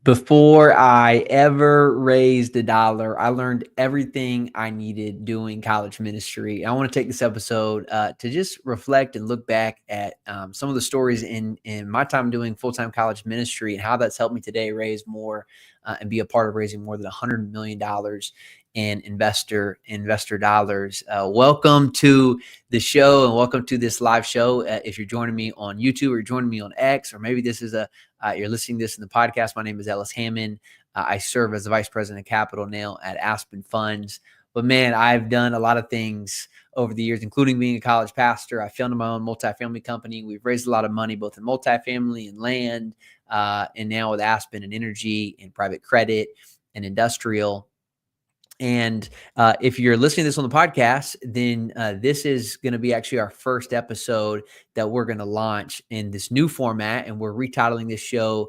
Before I ever raised a dollar, I learned everything I needed doing college ministry. I want to take this episode to just reflect and look back at some of the stories in my time doing full-time college ministry and how that's helped me today raise more and be a part of raising more than $100 million in investor dollars. Welcome to the show and welcome to this live show. If you're joining me on YouTube or joining me on X, or maybe this is you're listening to this in the podcast. My name is Ellis Hammond. I serve as the Vice President of Capital now at Aspen Funds. But man, I've done a lot of things over the years, including being a college pastor. I founded my own multifamily company. We've raised a lot of money, both in multifamily and land, and now with Aspen and energy and private credit and industrial. And if you're listening to this on the podcast, then this is going to be actually our first episode that we're going to launch in this new format. And we're retitling this show,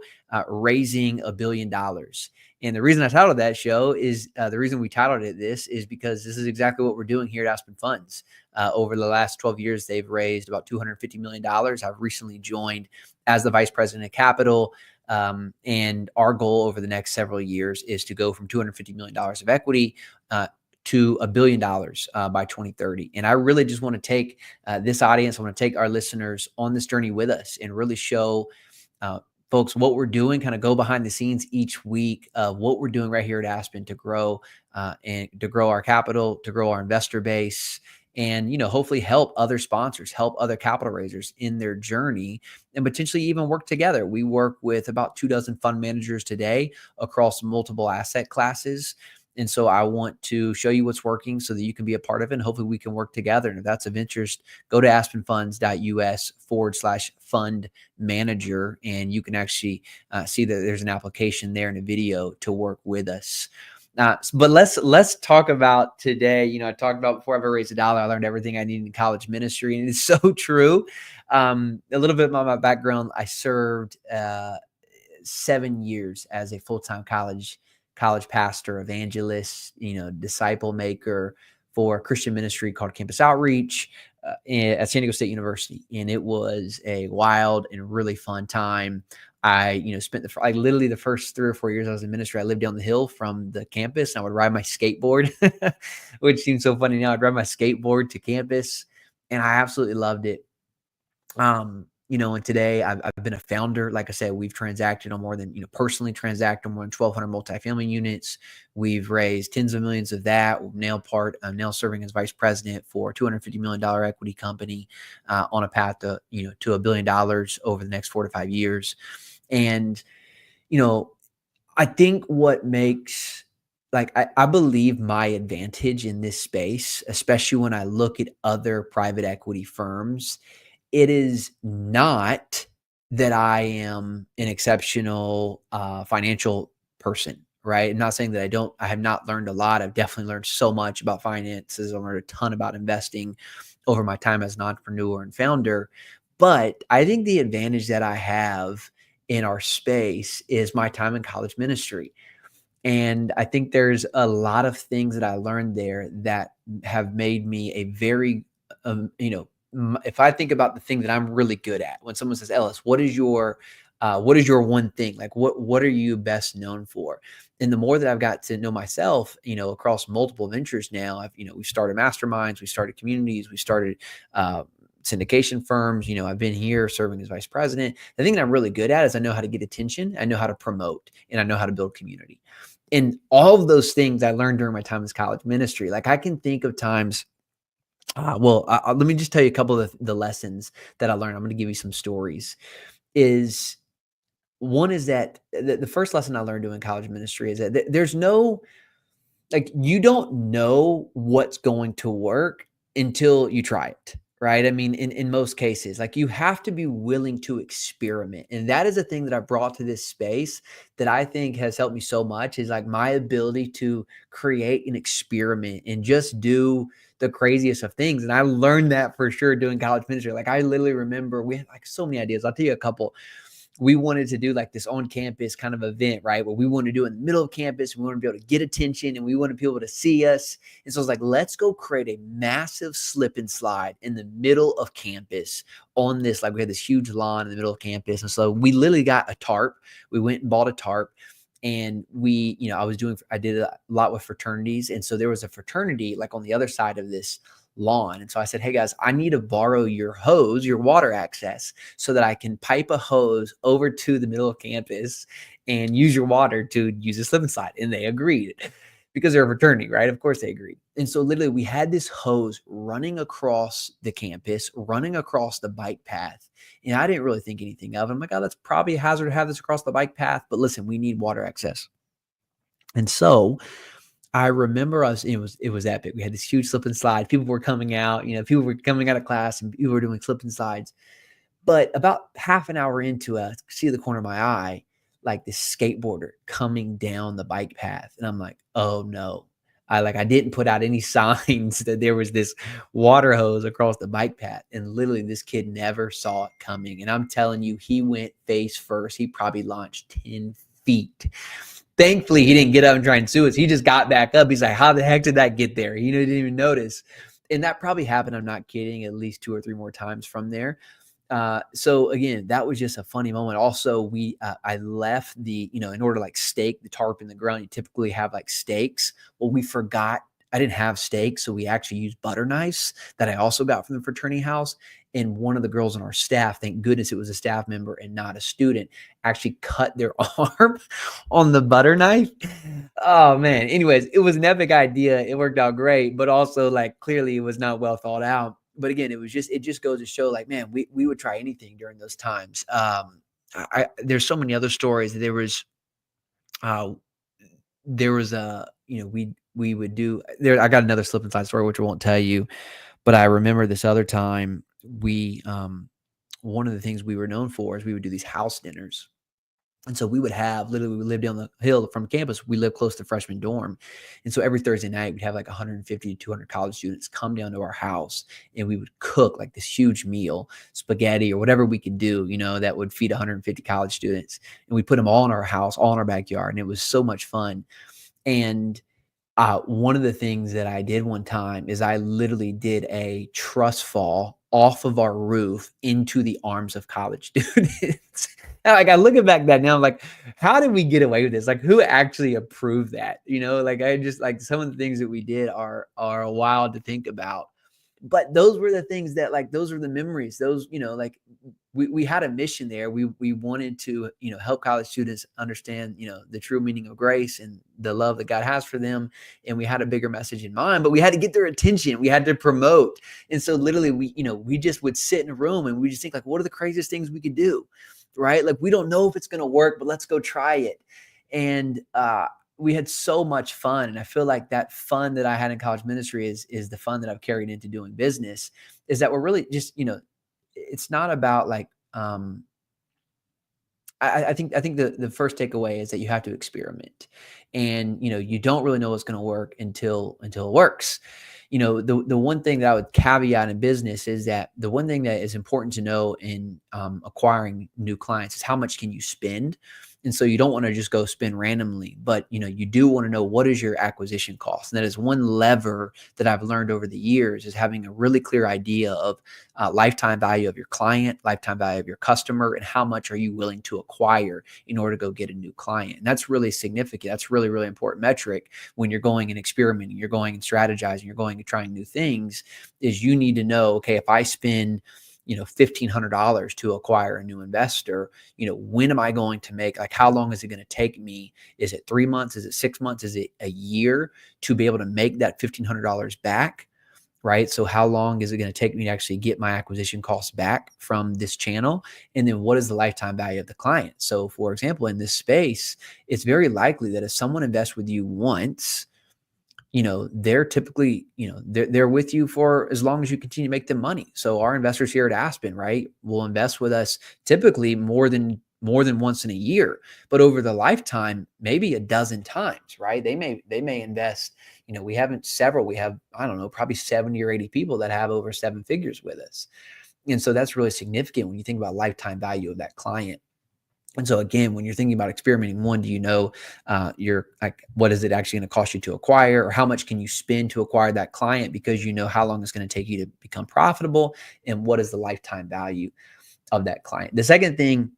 Raising $1 Billion. And the reason I titled that show is the reason we titled it this is because this is exactly what we're doing here at Aspen Funds. Over the last 12 years, they've raised about $250 million. I've recently joined as the Vice President of Capital. And our goal over the next several years is to go from $250 million of equity to $1 billion by 2030. And I really just want to take this audience, I want to take our listeners on this journey with us and really show folks what we're doing, kind of go behind the scenes each week of what we're doing right here at Aspen to grow and to grow our capital, to grow our investor base, and, hopefully help other sponsors, help other capital raisers in their journey and potentially even work together. We work with about 24 fund managers today across multiple asset classes. And so I want to show you what's working so that you can be a part of it. And hopefully we can work together. And if that's of interest, go to aspenfunds.us/fund manager. And you can actually see that there's an application there and a video to work with us. But let's talk about today. I talked about before I ever raised a dollar, I learned everything I needed in college ministry, and it's so true. A little bit about my background: I served 7 years as a full-time college pastor, evangelist, disciple maker for a Christian ministry called Campus Outreach at San Diego State University, and it was a wild and really fun time. I, spent literally the first 3 or 4 years I was in ministry, I lived down the hill from the campus and I would ride my skateboard, which seems so funny now. I'd ride my skateboard to campus and I absolutely loved it. And today I've been a founder. Like I said, we've transacted on more than, personally transacted on more than 1,200 multifamily units. We've raised tens of millions of that. I'm now serving as vice president for a $250 million equity company on a path to $1 billion over the next 4 to 5 years. And, I think what makes, I believe my advantage in this space, especially when I look at other private equity firms, it is not that I am an exceptional financial person, right? I'm not saying that I have not learned a lot. I've definitely learned so much about finances. I've learned a ton about investing over my time as an entrepreneur and founder. But I think the advantage that I have in our space is my time in college ministry. And I think there's a lot of things that I learned there that have made me a very, if I think about the thing that I'm really good at, when someone says, Ellis, what is your one thing? Like, what are you best known for? And the more that I've got to know myself, across multiple ventures now, we've started masterminds, we started communities, we started syndication firms. I've been here serving as vice president. The thing that I'm really good at is I know how to get attention, I know how to promote, and I know how to build community. And all of those things I learned during my time as college ministry. Like I can think of times. Let me just tell you a couple of the lessons that I learned. I'm going to give you some stories. One is that the first lesson I learned doing college ministry is that there's no, you don't know what's going to work until you try it. Right. I mean, in most cases, you have to be willing to experiment. And that is a thing that I brought to this space that I think has helped me so much is my ability to create an experiment and just do the craziest of things. And I learned that for sure doing college ministry. I literally remember we had so many ideas. I'll tell you a couple. We wanted to do this on campus kind of event, right? Where we wanted to do it in the middle of campus. We wanted to be able to get attention and we wanted people to see us. And so I was let's go create a massive slip and slide in the middle of campus on this. We had this huge lawn in the middle of campus. And so we literally got a tarp. We went and bought a tarp And I did a lot with fraternities. And so there was a fraternity like on the other side of this lawn. And so I said, hey guys, I need to borrow your hose, your water access, so that I can pipe a hose over to the middle of campus and use your water to use a slip and slide. And they agreed because they're a fraternity, right? Of course they agreed. And so literally we had this hose running across the campus, running across the bike path. And I didn't really think anything of it. I'm like, oh, that's probably a hazard to have this across the bike path. But listen, we need water access. And so I remember it was epic. We had this huge slip and slide. People were coming out, people were coming out of class and people were doing slip and slides. But about half an hour into it, I see the corner of my eye, like this skateboarder coming down the bike path. And I'm like, oh no. I didn't put out any signs that there was this water hose across the bike path. And literally this kid never saw it coming. And I'm telling you, he went face first. He probably launched 10 feet. Thankfully, he didn't get up and try and sue us. He just got back up. He's like, how the heck did that get there? He didn't even notice. And that probably happened, I'm not kidding, at least 2 or 3 more times from there. So again, that was just a funny moment. Also, I left in order to like stake the tarp in the ground, you typically have like stakes. Well, we forgot, I didn't have stakes. So we actually used butter knives that I also got from the fraternity house. And one of the girls on our staff, thank goodness it was a staff member and not a student, actually cut their arm on the butter knife. Oh man. Anyways, it was an epic idea. It worked out great, but also like clearly it was not well thought out. But again, it just goes to show like, man, we would try anything during those times. There's so many other stories. There was we would do there. I got another slip and slide story, which I won't tell you, but I remember this other time one of the things we were known for is we would do these house dinners. And so we lived down the hill from campus. We lived close to freshman dorm. And so every Thursday night, we'd have like 150 to 200 college students come down to our house and we would cook like this huge meal, spaghetti or whatever we could do, that would feed 150 college students. And we put them all in our house, all in our backyard. And it was so much fun. And one of the things that I did one time is I literally did a truss fall off of our roof into the arms of college students. Like I look back that now, I'm like, how did we get away with this? Like, who actually approved that? I just like some of the things that we did are wild to think about. But those were the things that those were the memories. Those, we had a mission there. We wanted to, help college students understand, the true meaning of grace and the love that God has for them. And we had a bigger message in mind, but we had to get their attention. We had to promote. And so literally we just would sit in a room and we just think like, what are the craziest things we could do? Right? Like, we don't know if it's going to work, but let's go try it. And, we had so much fun. And I feel like that fun that I had in college ministry is the fun that I've carried into doing business, is that we're really just, it's not about like, I think the first takeaway is that you have to experiment, and you don't really know what's going to work until it works. The one thing that I would caveat in business is that the one thing that is important to know in acquiring new clients is how much can you spend. And so you don't want to just go spend randomly, but you do want to know what is your acquisition cost. And that is one lever that I've learned over the years, is having a really clear idea of lifetime value of your client, lifetime value of your customer, and how much are you willing to acquire in order to go get a new client. And that's really significant. That's really, really important metric when you're going and experimenting, you're going and strategizing, you're going and trying new things, is you need to know, okay, if I spend $1,500 to acquire a new investor, when am I going to make, like, how long is it going to take me? Is it 3 months? Is it 6 months? Is it a year to be able to make that $1,500 back? Right? So how long is it going to take me to actually get my acquisition costs back from this channel? And then what is the lifetime value of the client? So for example, in this space, it's very likely that if someone invests with you once, they're typically, they're with you for as long as you continue to make them money. So our investors here at Aspen, right, will invest with us typically more than once in a year, but over the lifetime, maybe a dozen times, right? They may invest, we have, I don't know, probably 70 or 80 people that have over 7 figures with us. And so that's really significant when you think about lifetime value of that client. And so again, when you're thinking about experimenting, one, do you know you're like, what is it actually going to cost you to acquire, or how much can you spend to acquire that client, because you know how long it's going to take you to become profitable, and what is the lifetime value of that client. The second thing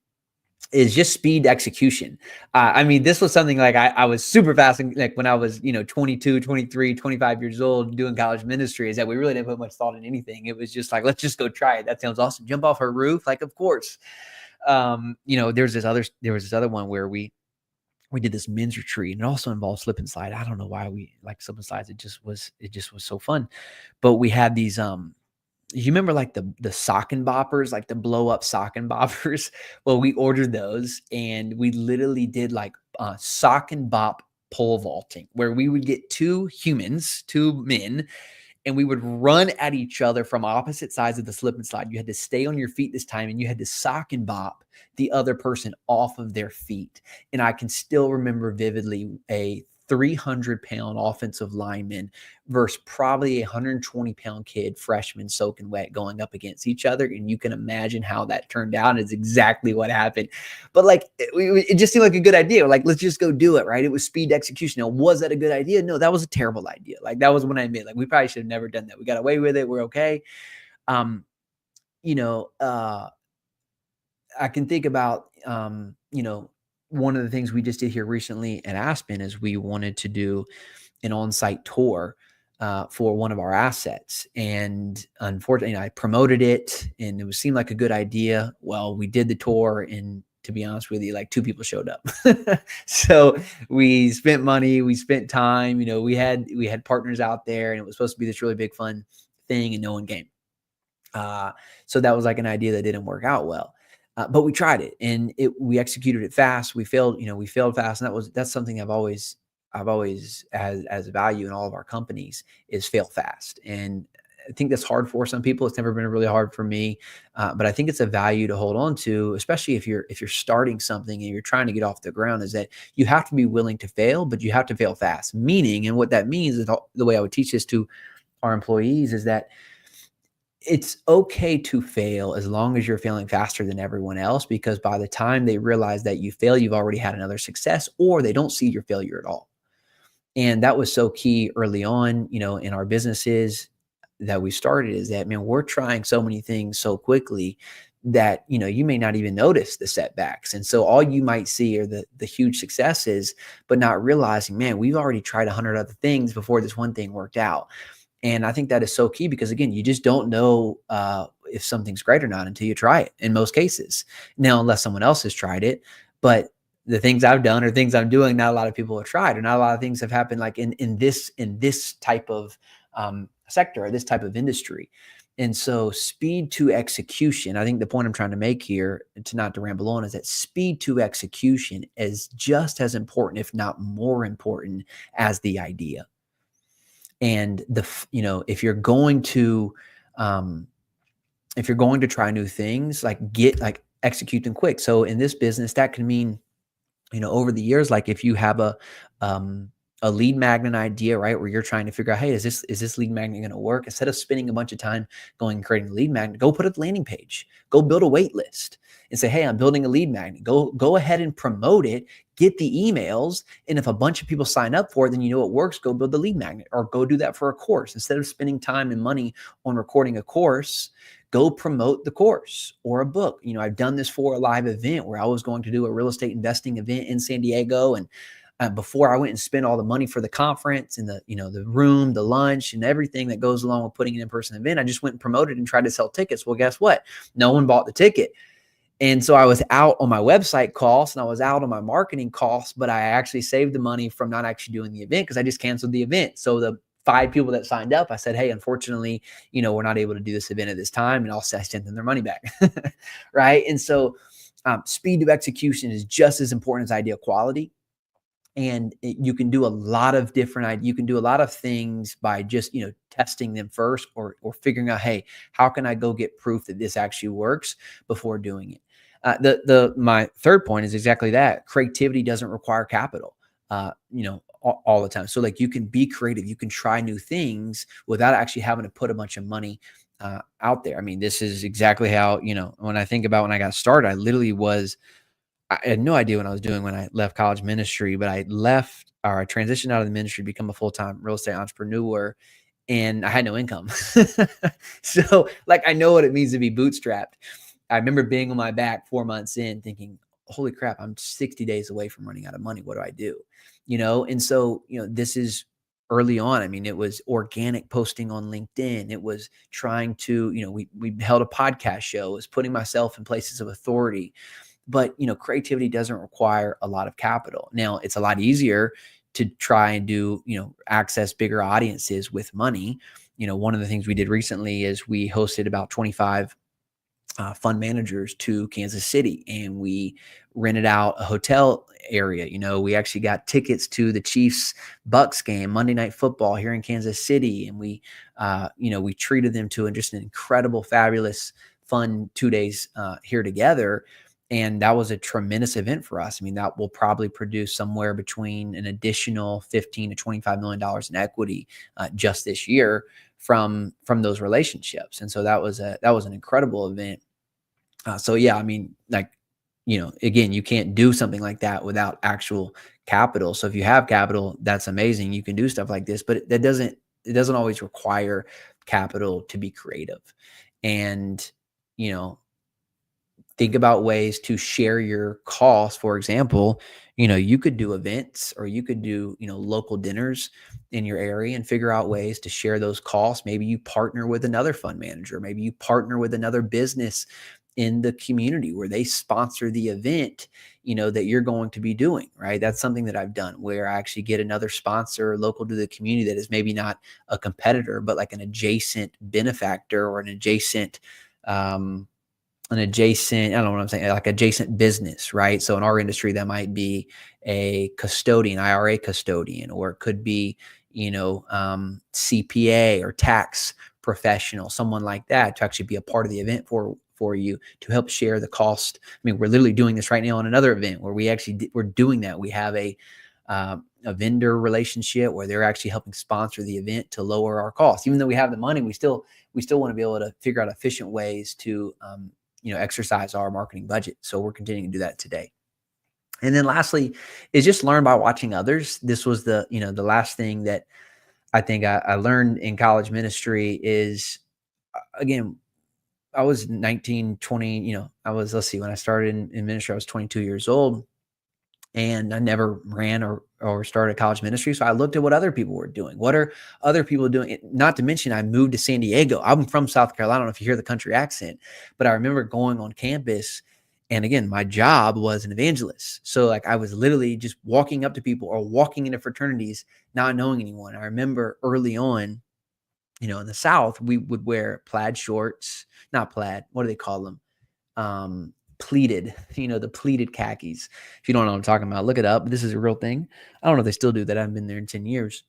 is just speed execution. I mean, this was something like I was super fast, like when I was, 22, 23, 25 years old doing college ministry, is that we really didn't put much thought in anything. It was just like, let's just go try it. That sounds awesome. Jump off her roof. Like, of course. There was this other one where we did this men's retreat, and it also involved slip and slide. I don't know why we like slip and slides. It just was so fun. But we had these, you remember like the sock and boppers, like the blow up sock and boppers? Well, we ordered those and we literally did like sock and bop pole vaulting, where we would get two humans, two men, and we would run at each other from opposite sides of the slip and slide. You had to stay on your feet this time, and you had to sock and bop the other person off of their feet. And I can still remember vividly a 300-pound offensive lineman versus probably a 120-pound kid, freshman, soaking wet, going up against each other. And you can imagine how that turned out. It's exactly what happened. But like, it just seemed like a good idea. Like, let's just go do it, right? It was speed execution. Now, was that a good idea? No, that was a terrible idea. Like, that was when I admit, like, we probably should have never done that. We got away with it. We're okay. Um, you know, I can think about, one of the things we just did here recently at Aspen is we wanted to do an on-site tour for one of our assets. And unfortunately, I promoted it and it seemed like a good idea. Well, we did the tour, and to be honest with you, like two people showed up. So we spent money, we spent time, we had partners out there, and it was supposed to be this really big fun thing, and no one came. So that was like an idea that didn't work out well. But we tried it, and we executed it fast. We failed, we failed fast. And that's something I've always as a value in all of our companies is fail fast. And I think that's hard for some people. It's never been really hard for me. But I think it's a value to hold on to, especially if you're starting something and you're trying to get off the ground, is that you have to be willing to fail, but you have to fail fast. Meaning, and what that means is the way I would teach this to our employees is that it's okay to fail as long as you're failing faster than everyone else, because by the time they realize that you fail, you've already had another success, or they don't see your failure at all. And that was so key early on, in our businesses that we started, is that, man, we're trying so many things so quickly that, you may not even notice the setbacks. And so all you might see are the huge successes, but not realizing, man, we've already tried 100 other things before this one thing worked out. And I think that is so key, because again, you just don't know if something's great or not until you try it in most cases. Now, unless someone else has tried it, but the things I've done or things I'm doing, not a lot of people have tried, or not a lot of things have happened like in this type of sector or this type of industry. And so speed to execution, I think the point I'm trying to make here, to ramble on, is that speed to execution is just as important, if not more important, as the idea. And if you're going to try new things, like execute them quick. So in this business, that can mean, over the years, like if you have a lead magnet idea, right, where you're trying to figure out, hey, is this lead magnet going to work? Instead of spending a bunch of time going and creating a lead magnet, go put a landing page, go build a wait list and say, hey, I'm building a lead magnet. Go ahead and promote it, get the emails. And if a bunch of people sign up for it, then it works. Go build the lead magnet, or go do that for a course. Instead of spending time and money on recording a course, go promote the course or a book. I've done this for a live event where I was going to do a real estate investing event in San Diego. And before I went and spent all the money for the conference and the room, the lunch, and everything that goes along with putting an in-person event, I just went and promoted and tried to sell tickets. Well, guess what? No one bought the ticket. And so I was out on my website costs and I was out on my marketing costs, but I actually saved the money from not actually doing the event, because I just canceled the event. So the 5 people that signed up, I said, hey, unfortunately, we're not able to do this event at this time. And I sent them their money back. Right. And so speed to execution is just as important as idea quality. And you can do a lot of things by just, testing them first, or figuring out, hey, how can I go get proof that this actually works before doing it? My third point is exactly that. Creativity doesn't require capital, all the time. So like, you can be creative, you can try new things without actually having to put a bunch of money out there. I mean, this is exactly how, when I think about when I got started, I had no idea what I was doing when I left college ministry, but I transitioned out of the ministry to become a full-time real estate entrepreneur, and I had no income. So like, I know what it means to be bootstrapped. I remember being on my back 4 months in thinking, holy crap, I'm 60 days away from running out of money. What do I do? You know, and so, this is early on. I mean, it was organic posting on LinkedIn. It was trying to, we held a podcast show. It was putting myself in places of authority. But, creativity doesn't require a lot of capital. Now, it's a lot easier to try and do, access bigger audiences with money. One of the things we did recently is we hosted about 25 fund managers to Kansas City, and we rented out a hotel area. We actually got tickets to the Chiefs Bucks game, Monday Night Football here in Kansas City, and we treated them to just an incredible, fabulous, fun 2 days here together. And that was a tremendous event for us. I mean, that will probably produce somewhere between an additional $15 to $25 million in equity just this year from those relationships. And so that was an incredible event. So yeah, I mean, like, again, you can't do something like that without actual capital. So if you have capital, that's amazing. You can do stuff like this, but it doesn't always require capital to be creative. And, think about ways to share your costs. For example, you could do events, or you could do, local dinners in your area and figure out ways to share those costs. Maybe you partner with another fund manager. Maybe you partner with another business in the community where they sponsor the event, that you're going to be doing, right? That's something that I've done, where I actually get another sponsor local to the community that is maybe not a competitor, but like an adjacent benefactor, or I don't know what I'm saying, like adjacent business, right? So in our industry, that might be a custodian, IRA custodian, or it could be, CPA or tax professional, someone like that, to actually be a part of the event for you, to help share the cost. I mean, we're literally doing this right now on another event where we're doing that. We have a vendor relationship where they're actually helping sponsor the event to lower our costs. Even though we have the money, we still want to be able to figure out efficient ways to, exercise our marketing budget. So we're continuing to do that today. And then lastly is just learn by watching others. This was the last thing that I think I learned in college ministry is, again, I was 19, 20, let's see, when I started in ministry, I was 22 years old, and I never ran or started college ministry. So I looked at what other people were doing. What are other people doing? Not to mention, I moved to San Diego. I'm from South Carolina. I don't know if you hear the country accent, but I remember going on campus. And again, my job was an evangelist. So like, I was literally just walking up to people or walking into fraternities, not knowing anyone. I remember early on, in the South, we would wear plaid shorts, not plaid. What do they call them? Pleated, the pleated khakis. If you don't know what I'm talking about, look it up. This is a real thing. I don't know if they still do that. I haven't been there in 10 years.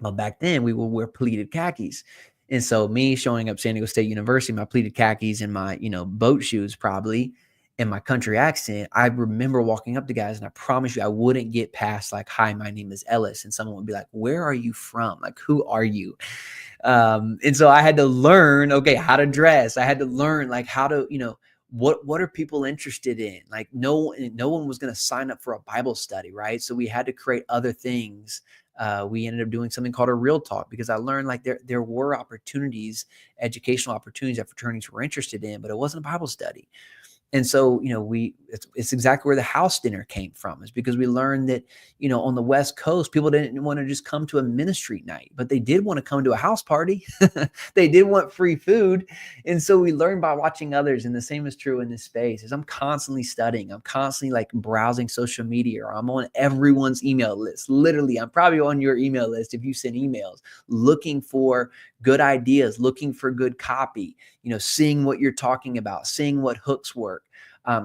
Well, back then we would wear pleated khakis. And so me showing up San Diego State University, my pleated khakis and my, boat shoes probably, and my country accent, I remember walking up to guys, and I promise you, I wouldn't get past like, "Hi, my name is Ellis." And someone would be like, "Where are you from? Like, who are you?" And so I had to learn, okay, how to dress. I had to learn like how to, what are people interested in? Like no one was going to sign up for a Bible study, right? So we had to create other things. We ended up doing something called a Real Talk, because I learned like there were opportunities, educational opportunities that fraternities were interested in, but it wasn't a Bible study. And so, it's exactly where the house dinner came from, is because we learned that, on the West Coast, people didn't want to just come to a ministry night, but they did want to come to a house party. They did want free food. And so we learned by watching others. And the same is true in this space. Is I'm constantly studying. I'm constantly like browsing social media, or I'm on everyone's email list. Literally, I'm probably on your email list if you send emails, looking for good ideas, looking for good copy, seeing what you're talking about, seeing what hooks work.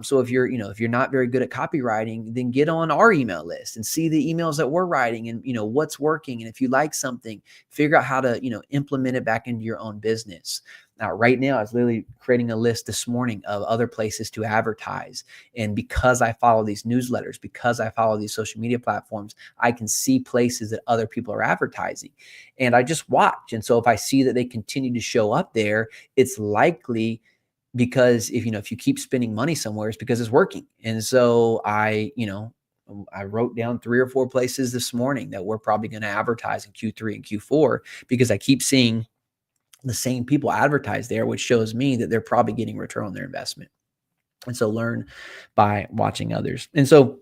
So if you're not very good at copywriting, then get on our email list and see the emails that we're writing, and what's working. And if you like something, figure out how to implement it back into your own business. Now, right now, I was literally creating a list this morning of other places to advertise. And because I follow these newsletters, because I follow these social media platforms, I can see places that other people are advertising. And I just watch. And so if I see that they continue to show up there, it's likely because if you keep spending money somewhere, it's because it's working. And so I wrote down 3 or 4 places this morning that we're probably going to advertise in Q3 and Q4, because I keep seeing the same people advertise there, which shows me that they're probably getting return on their investment. And so learn by watching others. And so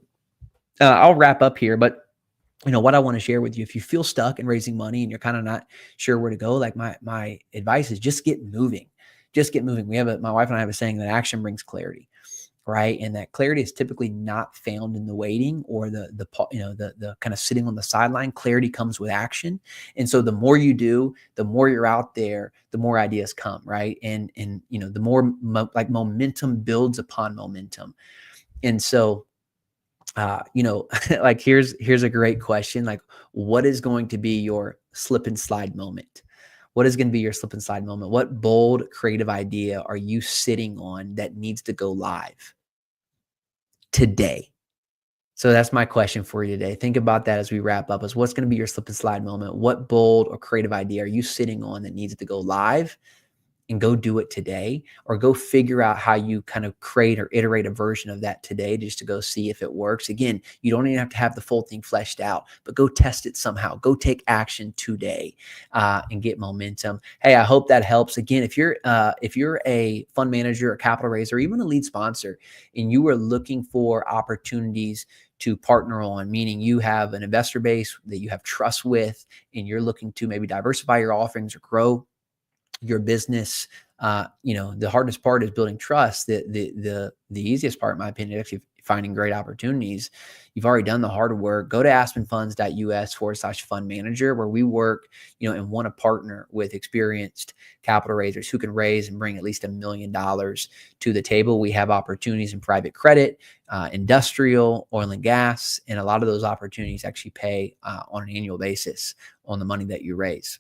I'll wrap up here, but what I want to share with you, if you feel stuck in raising money and you're kind of not sure where to go, like my advice is just get moving. Just get moving. My wife and I have a saying that action brings clarity, right? And that clarity is typically not found in the waiting or the kind of sitting on the sideline. Clarity comes with action. And so the more you do, the more you're out there, the more ideas come, right? And the more like momentum builds upon momentum. And so like here's a great question. Like, what is going to be your slip and slide moment? What is going to be your slip and slide moment? What bold creative idea are you sitting on that needs to go live today? So that's my question for you today. Think about that as we wrap up, is what's going to be your slip and slide moment? What bold or creative idea are you sitting on that needs to go live? And go do it today, or go figure out how you kind of create or iterate a version of that today just to go see if it works. Again, you don't even have to have the full thing fleshed out, but go test it somehow. Go take action today and get momentum. Hey, I hope that helps. Again, if you're a fund manager, a capital raiser, or even a lead sponsor, and you are looking for opportunities to partner on, meaning you have an investor base that you have trust with, and you're looking to maybe diversify your offerings or grow your business. The hardest part is building trust. The easiest part, in my opinion, is actually finding great opportunities. You've already done the hard work. Go to aspenfunds.us/fund manager, where we work, and want to partner with experienced capital raisers who can raise and bring at least $1 million to the table. We have opportunities in private credit, industrial, oil and gas, and a lot of those opportunities actually pay on an annual basis on the money that you raise.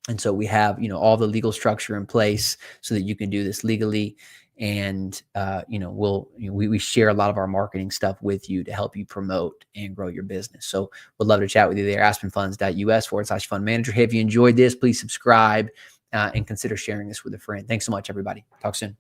And so we have, all the legal structure in place so that you can do this legally. And, we share a lot of our marketing stuff with you to help you promote and grow your business. So would love to chat with you there. aspenfunds.us/fund manager. Hey, if you enjoyed this, please subscribe and consider sharing this with a friend. Thanks so much, everybody. Talk soon.